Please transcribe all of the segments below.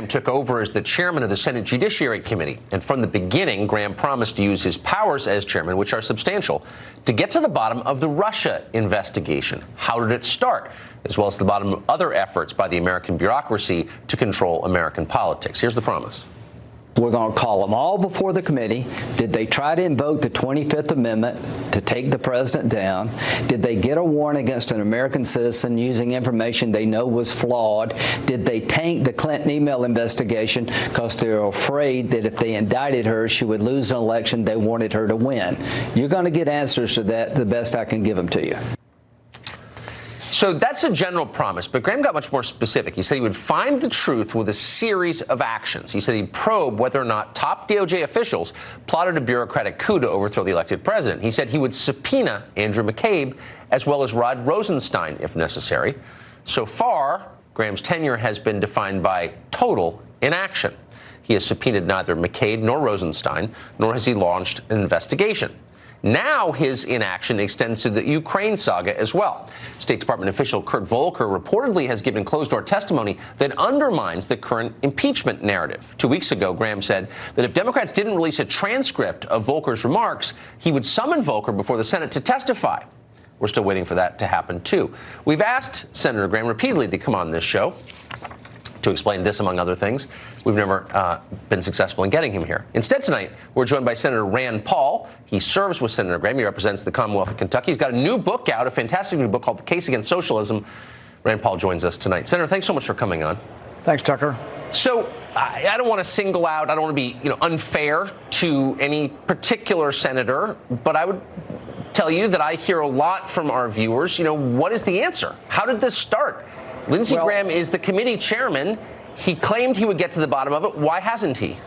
took over as the chairman of the Senate Judiciary Committee. And from the beginning, Graham promised to use his powers as chairman, which are substantial, to get to the bottom of the Russia investigation. How did it start? As well as the bottom of other efforts by the American bureaucracy to control American politics. Here's the promise. We're going to call them all before the committee. Did they try to invoke the 25th Amendment to take the president down? Did they get a warrant against an American citizen using information they know was flawed? Did they tank the Clinton email investigation because they were afraid that if they indicted her, she would lose an election they wanted her to win? You're going to get answers to that the best I can give them to you. So that's a general promise, but Graham got much more specific. He said he would find the truth with a series of actions. He said he'd probe whether or not top DOJ officials plotted a bureaucratic coup to overthrow the elected president. He said he would subpoena Andrew McCabe as well as Rod Rosenstein if necessary. So far, Graham's tenure has been defined by total inaction. He has subpoenaed neither McCabe nor Rosenstein, nor has he launched an investigation. Now his inaction extends to the Ukraine saga as well. State Department official Kurt Volker reportedly has given closed-door testimony that undermines the current impeachment narrative. 2 weeks ago, Graham said that if Democrats didn't release a transcript of Volker's remarks, he would summon Volker before the Senate to testify. We're still waiting for that to happen, too. We've asked Senator Graham repeatedly to come on this show to explain this, among other things. We've never been successful in getting him here. Instead, tonight, we're joined by Senator Rand Paul. He serves with Senator Graham. He represents the Commonwealth of Kentucky. He's got a new book out, a fantastic new book called The Case Against Socialism. Rand Paul joins us tonight. Senator, thanks so much for coming on. Thanks, Tucker. So I don't want to single out, I don't want to be unfair to any particular senator, but I would tell you that I hear a lot from our viewers. What is the answer? How did this start? Lindsey Graham is the committee chairman. He claimed he would get to the bottom of it. Why hasn't he?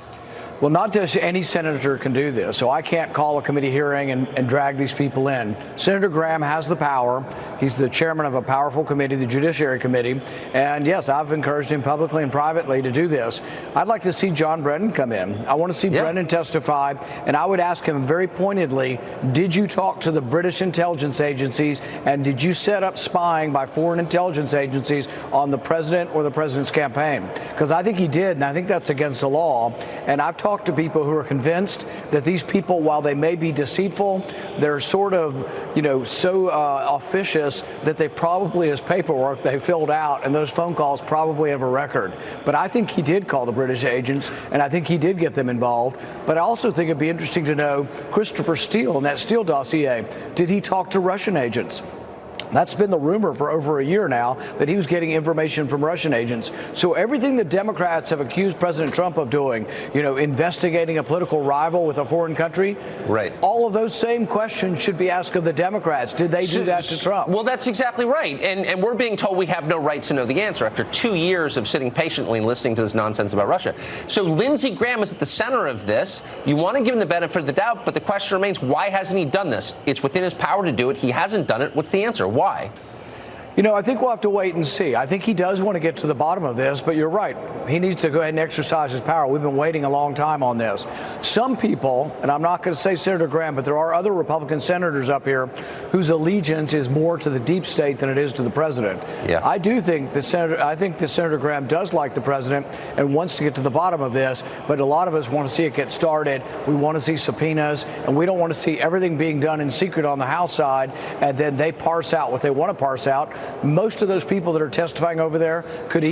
Well, not just any senator can do this, so I can't call a committee hearing and drag these people in. Senator Graham has the power. He's the chairman of a powerful committee, the Judiciary Committee, and yes, I've encouraged him publicly and privately to do this. I'd like to see John Brennan come in. I want to see Brennan testify, and I would ask him very pointedly, did you talk to the British intelligence agencies, and did you set up spying by foreign intelligence agencies on the president or the president's campaign? Because I think he did, and I think that's against the law, and I've talked to people who are convinced that these people, while they may be deceitful, they're sort of, so officious that they probably, as paperwork they filled out, and those phone calls probably have a record. But I think he did call the British agents, and I think he did get them involved. But I also think it'd be interesting to know Christopher Steele and that Steele dossier. Did he talk to Russian agents? That's been the rumor for over a year now, that he was getting information from Russian agents. So everything the Democrats have accused President Trump of doing, investigating a political rival with a foreign country, right? All of those same questions should be asked of the Democrats. Did they do that to Trump? Well, that's exactly right. And we're being told we have no right to know the answer after 2 years of sitting patiently and listening to this nonsense about Russia. So Lindsey Graham is at the center of this. You want to give him the benefit of the doubt, but the question remains, why hasn't he done this? It's within his power to do it. He hasn't done it. What's the answer? Why? I think we'll have to wait and see. I think he does want to get to the bottom of this, but you're right. He needs to go ahead and exercise his power. We've been waiting a long time on this. Some people, and I'm not going to say Senator Graham, but there are other Republican senators up here whose allegiance is more to the deep state than it is to the president. Yeah. I think that Senator Graham does like the president and wants to get to the bottom of this, but a lot of us want to see it get started. We want to see subpoenas, and we don't want to see everything being done in secret on the House side, and then they parse out what they want to parse out. Most of those people that are testifying over there could